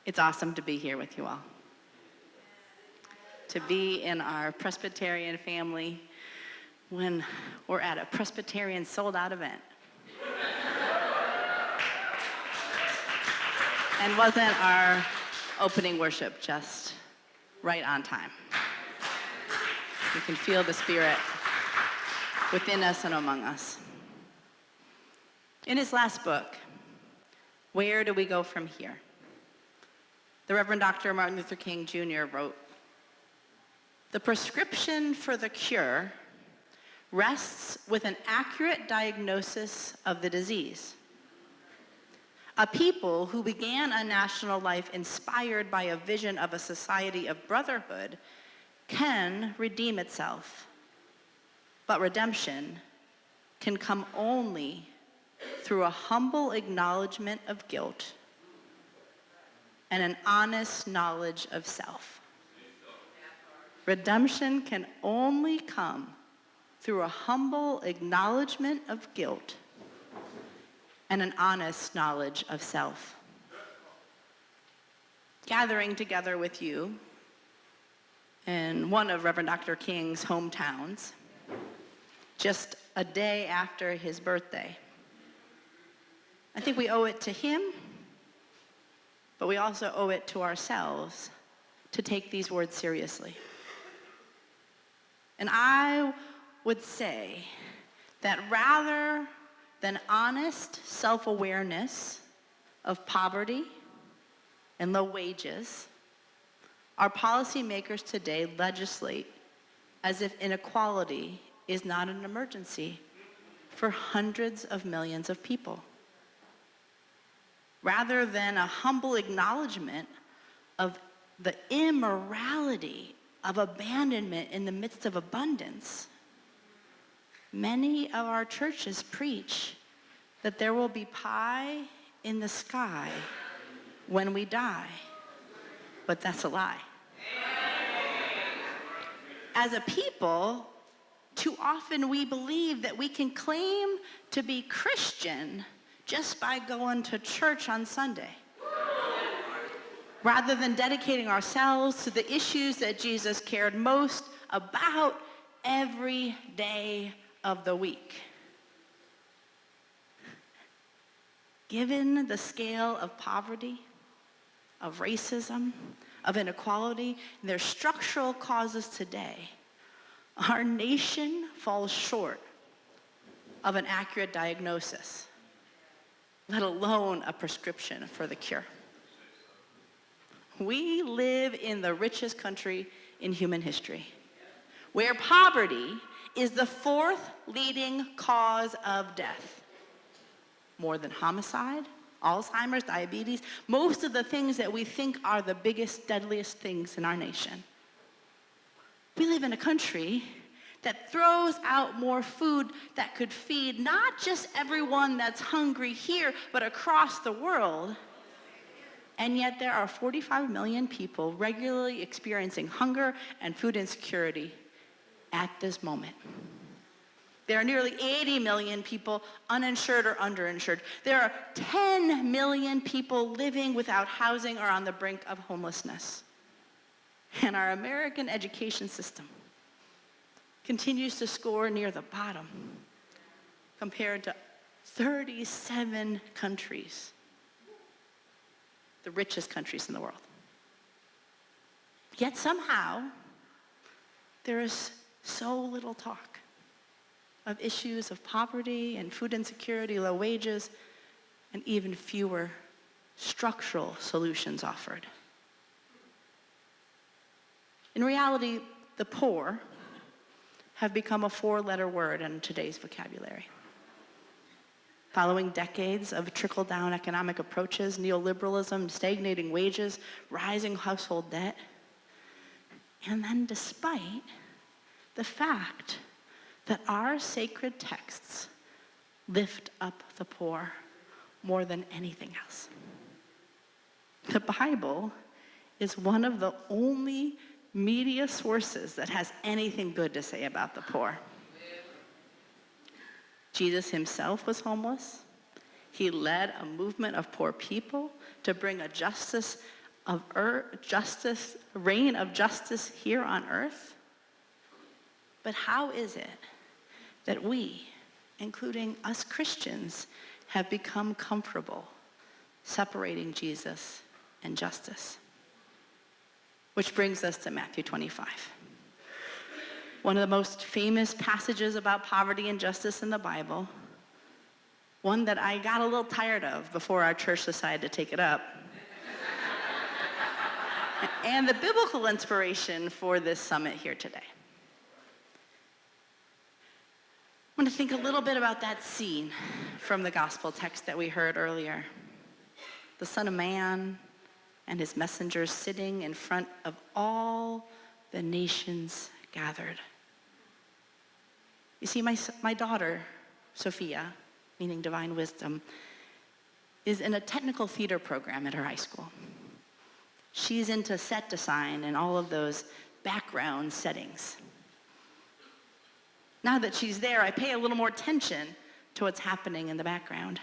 It's awesome to be here with you all. To be in our Presbyterian family when we're at a Presbyterian sold-out event. And wasn't our opening worship just right on time? You can feel the Spirit within us and among us. In his last book, Where Do We Go From Here? The Reverend Dr. Martin Luther King Jr. wrote, "The prescription for the cure rests with an accurate diagnosis of the disease. A people who began a national life inspired by a vision of a society of brotherhood can redeem itself, but redemption can come only through a humble acknowledgement of guilt and an honest knowledge of self. Redemption can only come through a humble acknowledgement of guilt and an honest knowledge of self." Gathering together with you in one of Reverend Dr. King's hometowns, just a day after his birthday, I think we owe it to him, but we also owe it to ourselves to take these words seriously. And I would say that rather than honest self-awareness of poverty and low wages, our policymakers today legislate as if inequality is not an emergency for hundreds of millions of people. Rather than a humble acknowledgement of the immorality of abandonment in the midst of abundance, many of our churches preach that there will be pie in the sky when we die, but that's a lie. As a people, too often we believe that we can claim to be Christian just by going to church on Sunday, rather than dedicating ourselves to the issues that Jesus cared most about every day of the week. Given the scale of poverty, of racism, of inequality, and their structural causes today, our nation falls short of an accurate diagnosis, let alone a prescription for the cure. We live in the richest country in human history, where poverty is the fourth leading cause of death. More than homicide, Alzheimer's, diabetes, most of the things that we think are the biggest, deadliest things in our nation. We live in a country that throws out more food that could feed not just everyone that's hungry here, but across the world. And yet there are 45 million people regularly experiencing hunger and food insecurity at this moment. There are nearly 80 million people uninsured or underinsured. There are 10 million people living without housing or on the brink of homelessness. And our American education system continues to score near the bottom compared to 37 countries, the richest countries in the world. Yet somehow, there is so little talk of issues of poverty and food insecurity, low wages, and even fewer structural solutions offered. In reality, the poor have become a four-letter word in today's vocabulary. Following decades of trickle-down economic approaches, neoliberalism, stagnating wages, rising household debt, and then despite the fact that our sacred texts lift up the poor more than anything else. The Bible is one of the only media sources that has anything good to say about the poor. Jesus himself was homeless. He led a movement of poor people to bring a justice of justice, reign of justice here on earth. But how is it that we, including us Christians, have become comfortable separating Jesus and justice? Which brings us to Matthew 25. One of the most famous passages about poverty and justice in the Bible. One that I got a little tired of before our church decided to take it up. And the biblical inspiration for this summit here today. I want to think a little bit about that scene from the gospel text that we heard earlier. The Son of Man and his messengers sitting in front of all the nations gathered. You see, my daughter, Sophia, meaning divine wisdom, is in a technical theater program at her high school. She's into set design and all of those background settings. Now that she's there, I pay a little more attention to what's happening in the background.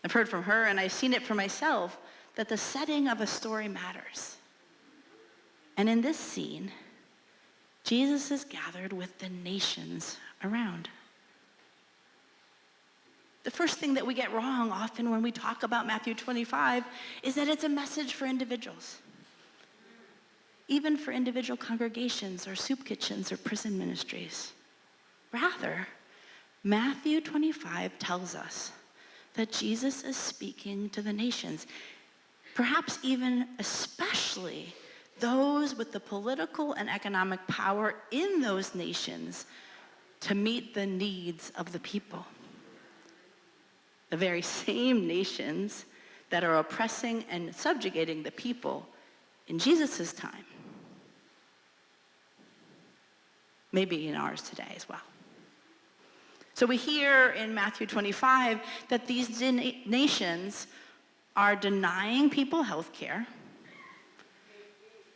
I've heard from her, and I've seen it for myself, that the setting of a story matters. And in this scene, Jesus is gathered with the nations around. The first thing that we get wrong often when we talk about Matthew 25 is that it's a message for individuals. Even for individual congregations or soup kitchens or prison ministries. Rather, Matthew 25 tells us that Jesus is speaking to the nations, perhaps even especially those with the political and economic power in those nations to meet the needs of the people. The very same nations that are oppressing and subjugating the people in Jesus' time. Maybe in ours today as well. So we hear in Matthew 25 that these nations are denying people health care,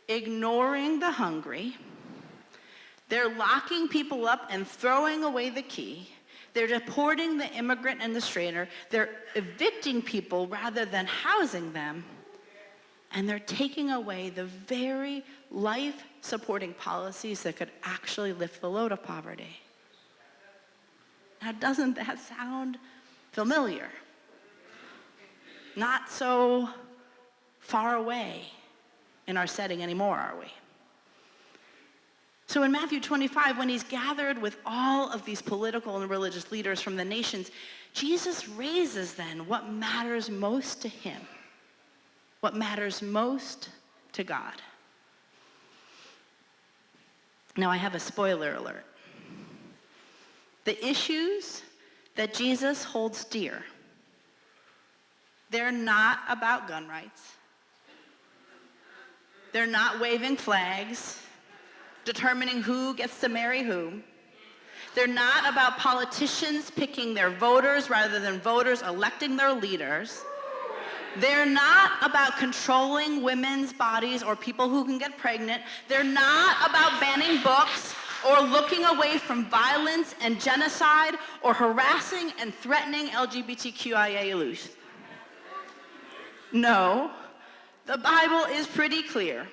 ignoring the hungry, they're locking people up and throwing away the key, they're deporting the immigrant and the stranger, they're evicting people rather than housing them, and they're taking away the very life-supporting policies that could actually lift the load of poverty. Now, doesn't that sound familiar? Not so far away in our setting anymore, are we? So in Matthew 25, when he's gathered with all of these political and religious leaders from the nations, Jesus raises then what matters most to him, what matters most to God. Now, I have a spoiler alert. The issues that Jesus holds dear, they're not about gun rights. They're not waving flags, determining who gets to marry who. They're not about politicians picking their voters rather than voters electing their leaders. They're not about controlling women's bodies or people who can get pregnant. They're not about banning books or looking away from violence and genocide or harassing and threatening LGBTQIA youth. No, the Bible is pretty clear.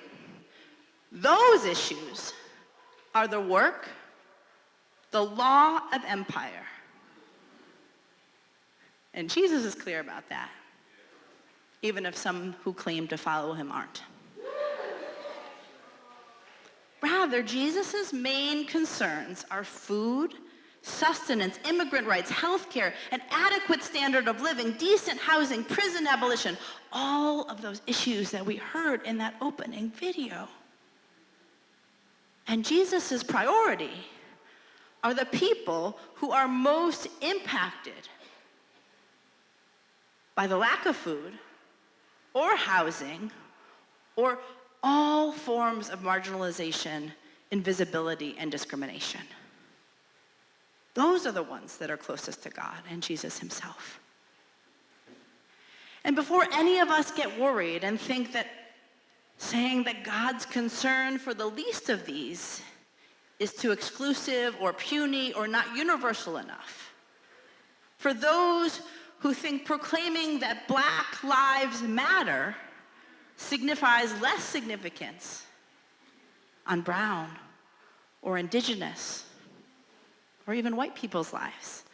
Those issues are the work, the law of empire. And Jesus is clear about that, even if some who claim to follow him aren't. Rather, Jesus' main concerns are food, sustenance, immigrant rights, healthcare, an adequate standard of living, decent housing, prison abolition, all of those issues that we heard in that opening video. And Jesus' priority are the people who are most impacted by the lack of food or housing or all forms of marginalization, invisibility, and discrimination. Those are the ones that are closest to God and Jesus himself. And before any of us get worried and think that saying that God's concern for the least of these is too exclusive or puny or not universal enough, for those who think proclaiming that Black Lives Matter signifies less significance on brown or indigenous or even white people's lives.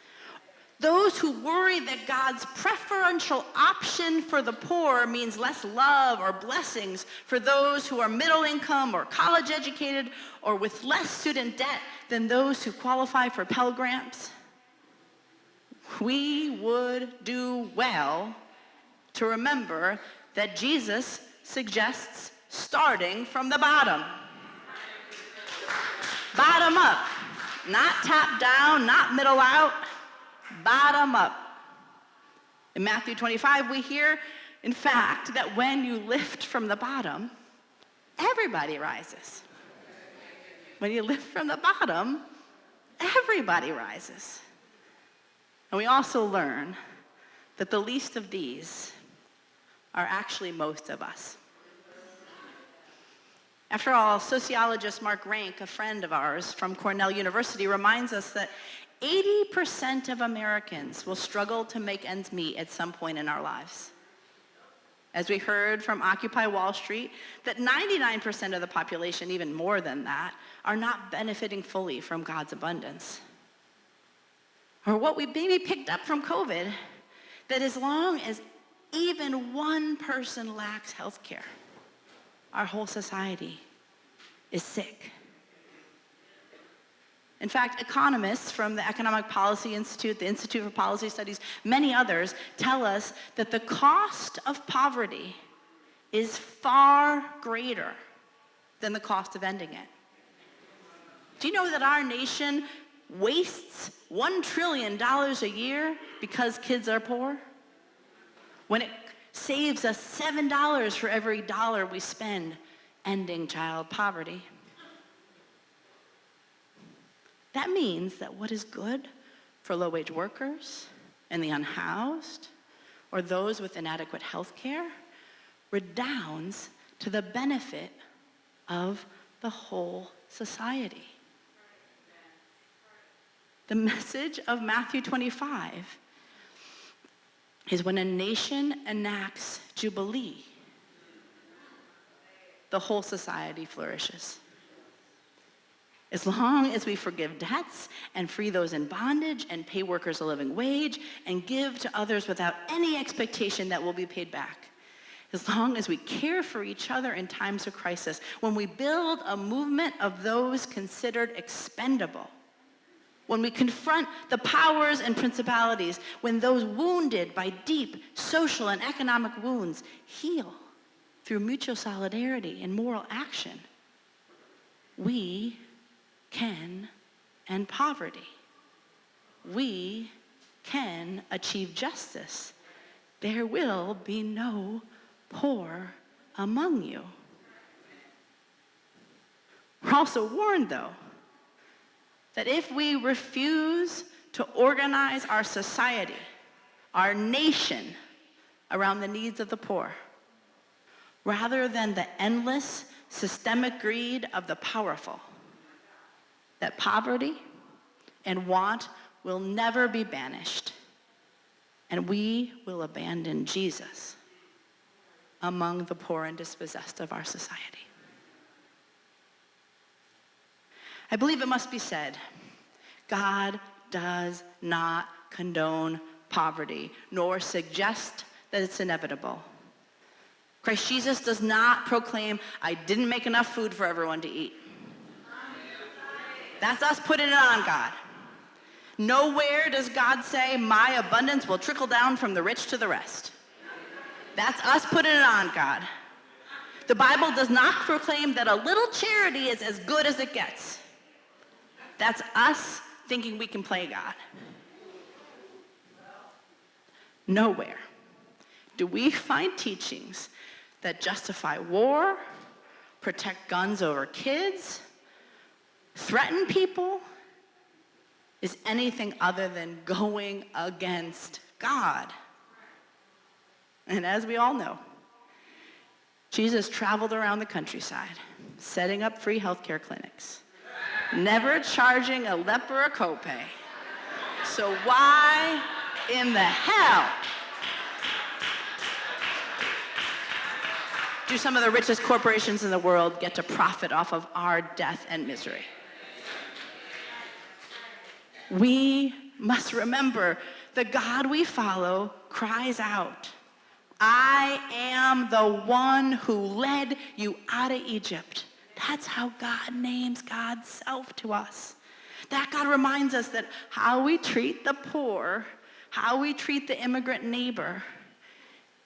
Those who worry that God's preferential option for the poor means less love or blessings for those who are middle income or college educated or with less student debt than those who qualify for Pell Grants, we would do well to remember that Jesus suggests starting from the bottom. Bottom up, not top down, not middle out. Bottom up. In Matthew 25, we hear, in fact, that when you lift from the bottom, everybody rises. When you lift from the bottom, everybody rises. And we also learn that the least of these are actually most of us. After all, sociologist Mark Rank, a friend of ours from Cornell University, reminds us that 80% of Americans will struggle to make ends meet at some point in our lives. As we heard from Occupy Wall Street, that 99% of the population, even more than that, are not benefiting fully from God's abundance. Or what we maybe picked up from COVID, that as long as even one person lacks health care, our whole society is sick. In fact, economists from the Economic Policy Institute, the Institute for Policy Studies, many others tell us that the cost of poverty is far greater than the cost of ending it. Do you know that our nation wastes $1 trillion a year because kids are poor? When it saves us $7 for every dollar we spend ending child poverty. That means that what is good for low-wage workers and the unhoused or those with inadequate health care redounds to the benefit of the whole society. The message of Matthew 25 is when a nation enacts Jubilee, the whole society flourishes. As long as we forgive debts and free those in bondage and pay workers a living wage and give to others without any expectation that will be paid back. As long as we care for each other in times of crisis, when we build a movement of those considered expendable, when we confront the powers and principalities, when those wounded by deep social and economic wounds heal through mutual solidarity and moral action, we can end poverty. We can achieve justice. There will be no poor among you. We're also warned, though, that if we refuse to organize our society, our nation, around the needs of the poor, rather than the endless systemic greed of the powerful, that poverty and want will never be banished, and we will abandon Jesus among the poor and dispossessed of our society. I believe it must be said, God does not condone poverty, nor suggest that it's inevitable. Christ Jesus does not proclaim, I didn't make enough food for everyone to eat. That's us putting it on God. Nowhere does God say, my abundance will trickle down from the rich to the rest. That's us putting it on God. The Bible does not proclaim that a little charity is as good as it gets. That's us thinking we can play God. Nowhere do we find teachings that justify war, protect guns over kids, threaten people, is anything other than going against God. And as we all know, Jesus traveled around the countryside, setting up free healthcare clinics, never charging a leper a copay. So why in the hell do some of the richest corporations in the world get to profit off of our death and misery? We must remember the God we follow cries out, I am the one who led you out of Egypt. That's how God names God's self to us. That God reminds us that how we treat the poor, how we treat the immigrant neighbor,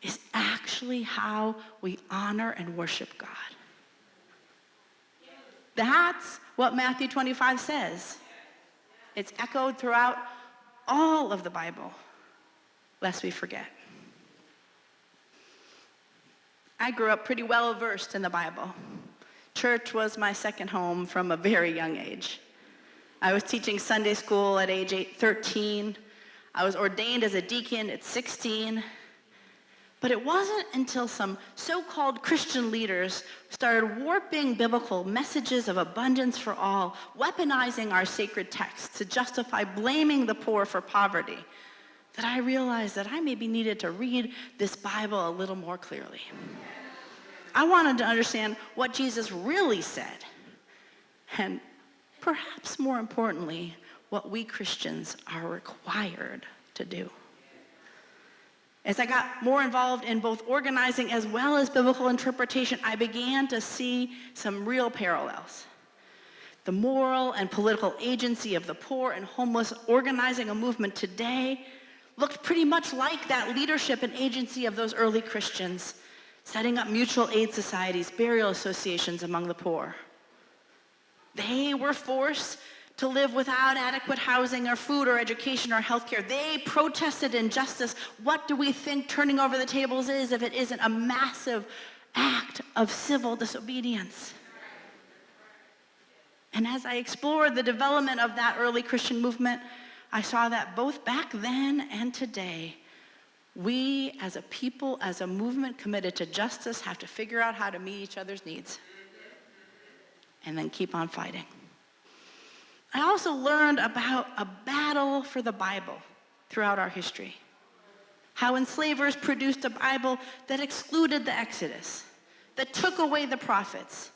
is actually how we honor and worship God. That's what Matthew 25 says. It's echoed throughout all of the Bible, lest we forget. I grew up pretty well versed in the Bible. Church was my second home from a very young age. I was teaching Sunday school at age 13. I was ordained as a deacon at 16. But it wasn't until some so-called Christian leaders started warping biblical messages of abundance for all, weaponizing our sacred texts to justify blaming the poor for poverty, that I realized that I maybe needed to read this Bible a little more clearly. I wanted to understand what Jesus really said, and perhaps more importantly, what we Christians are required to do. As I got more involved in both organizing as well as biblical interpretation, I began to see some real parallels. The moral and political agency of the poor and homeless organizing a movement today looked pretty much like that leadership and agency of those early Christians, setting up mutual aid societies, burial associations among the poor. They were forced to live without adequate housing or food or education or healthcare. They protested injustice. What do we think turning over the tables is if it isn't a massive act of civil disobedience? And as I explored the development of that early Christian movement, I saw that both back then and today, we as a people, as a movement committed to justice, have to figure out how to meet each other's needs and then keep on fighting. I also learned about a battle for the Bible throughout our history. How enslavers produced a Bible that excluded the Exodus, that took away the prophets,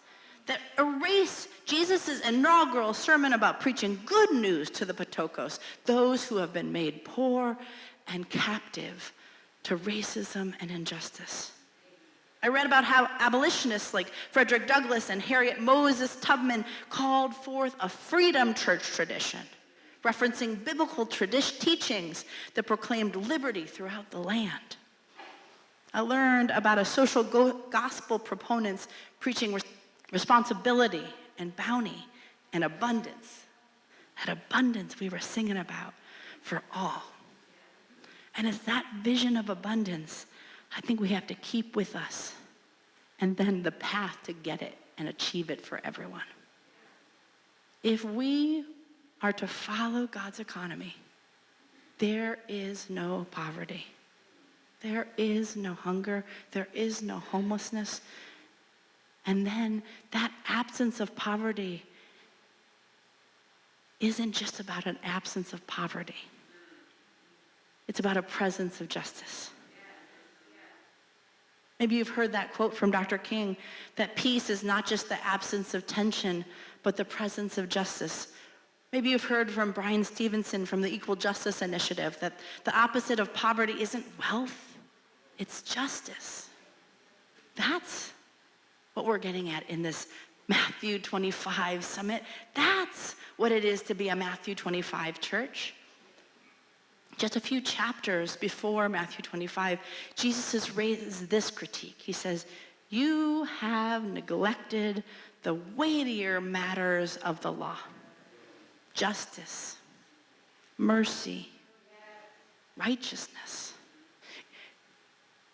that erased Jesus' inaugural sermon about preaching good news to the Potokos, those who have been made poor and captive to racism and injustice. I read about how abolitionists like Frederick Douglass and Harriet Moses Tubman called forth a freedom church tradition, referencing biblical teachings that proclaimed liberty throughout the land. I learned about a social gospel proponents preaching responsibility and bounty and abundance. That abundance we were singing about for all. And it's that vision of abundance I think we have to keep with us, and then the path to get it and achieve it for everyone. If we are to follow God's economy, there is no poverty. There is no hunger. There is no homelessness. And then that absence of poverty isn't just about an absence of poverty. It's about a presence of justice. Maybe you've heard that quote from Dr. King, that peace is not just the absence of tension, but the presence of justice. Maybe you've heard from Brian Stevenson from the Equal Justice Initiative that the opposite of poverty isn't wealth, it's justice. That's what we're getting at in this Matthew 25 summit. That's what it is to be a Matthew 25 church. Just a few chapters before Matthew 25, Jesus has raised this critique. He says, you have neglected the weightier matters of the law. Justice, mercy, righteousness,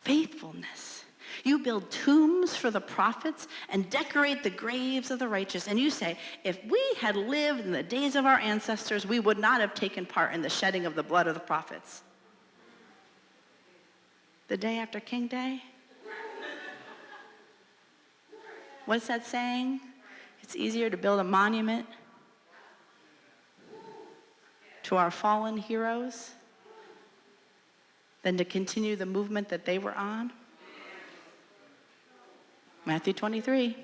faithfulness. You build tombs for the prophets and decorate the graves of the righteous. And you say, if we had lived in the days of our ancestors, we would not have taken part in the shedding of the blood of the prophets. The day after King Day? What's that saying? It's easier to build a monument to our fallen heroes than to continue the movement that they were on. Matthew 23.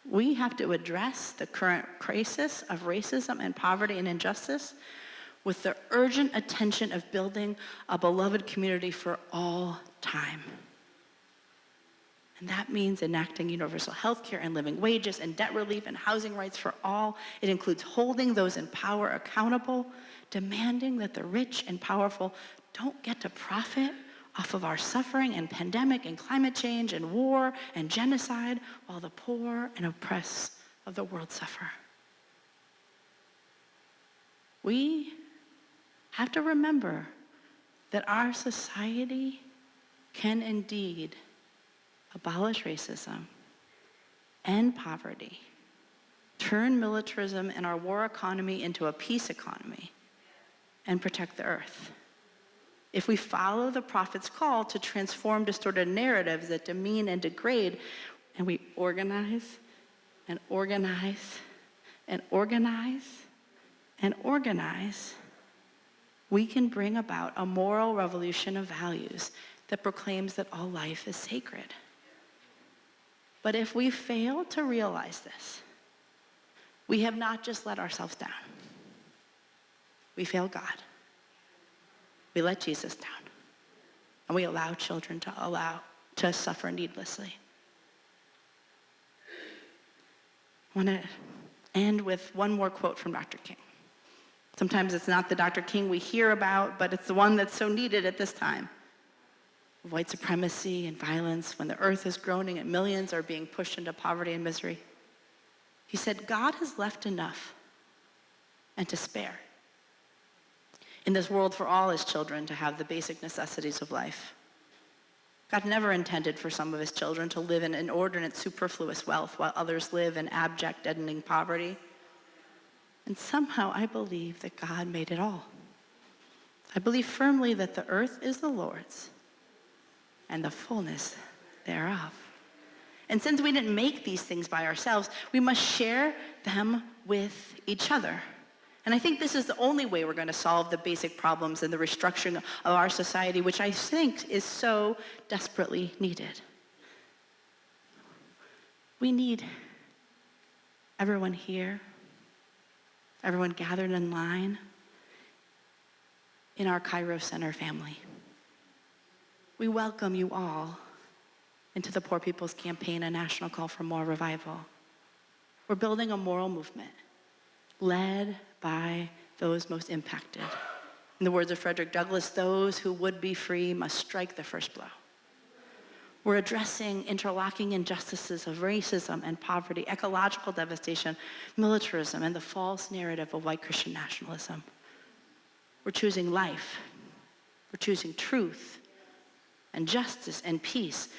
We have to address the current crisis of racism and poverty and injustice with the urgent attention of building a beloved community for all time. And that means enacting universal health care and living wages and debt relief and housing rights for all. It includes holding those in power accountable, demanding that the rich and powerful don't get to profit off of our suffering and pandemic and climate change and war and genocide while the poor and oppressed of the world suffer. We have to remember that our society can indeed abolish racism, end poverty, turn militarism and our war economy into a peace economy, and protect the earth. If we follow the prophet's call to transform distorted narratives that demean and degrade, and we organize and organize and organize and organize, we can bring about a moral revolution of values that proclaims that all life is sacred. But if we fail to realize this, we have not just let ourselves down. We fail God. We let Jesus down. And we allow children to suffer needlessly. I want to end with one more quote from Dr. King. Sometimes it's not the Dr. King we hear about, but it's the one that's so needed at this time. White supremacy and violence, when the earth is groaning and millions are being pushed into poverty and misery. He said, God has left enough and to spare in this world for all his children to have the basic necessities of life. God never intended for some of his children to live in inordinate, superfluous wealth while others live in abject, deadening poverty. And somehow I believe that God made it all. I believe firmly that the earth is the Lord's and the fullness thereof. And since we didn't make these things by ourselves, we must share them with each other. And I think this is the only way we're going to solve the basic problems and the restructuring of our society, which I think is so desperately needed. We need everyone here, everyone gathered in line in our Cairo Center family. We welcome you all into the Poor People's Campaign, a national call for more revival. We're building a moral movement led by those most impacted. In the words of Frederick Douglass, those who would be free must strike the first blow. We're addressing interlocking injustices of racism and poverty, ecological devastation, militarism, and the false narrative of white Christian nationalism. We're choosing life. We're choosing truth and justice and peace.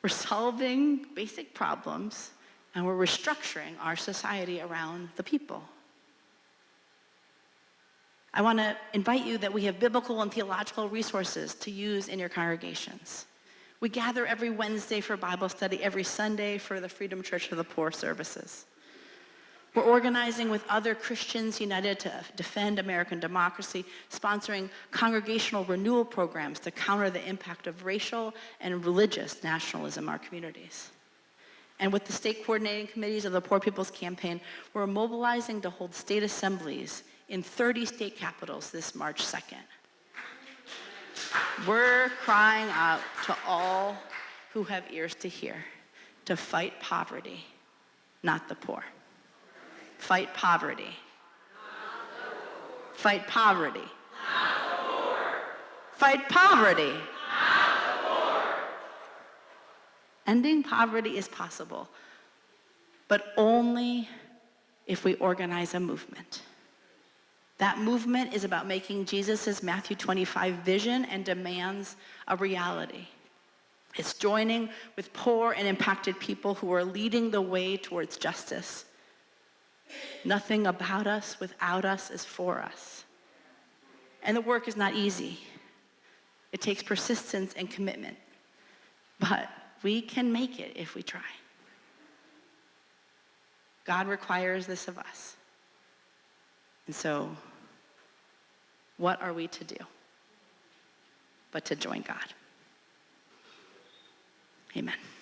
We're solving basic problems, and we're restructuring our society around the people. I want to invite you that we have biblical and theological resources to use in your congregations. We gather every Wednesday for Bible study, every Sunday for the Freedom Church of the Poor services. We're organizing with other Christians united to defend American democracy, sponsoring congregational renewal programs to counter the impact of racial and religious nationalism in our communities. And with the state coordinating committees of the Poor People's Campaign, we're mobilizing to hold state assemblies in 30 state capitals this March 2nd. We're crying out to all who have ears to hear to fight poverty, not the poor. Fight poverty. Fight poverty. Fight poverty. Ending poverty is possible, but only if we organize a movement. That movement is about making Jesus' Matthew 25 vision and demands a reality. It's joining with poor and impacted people who are leading the way towards justice. Nothing about us without us is for us. And the work is not easy. It takes persistence and commitment. But we can make it if we try. God requires this of us. And so, what are we to do but to join God? Amen.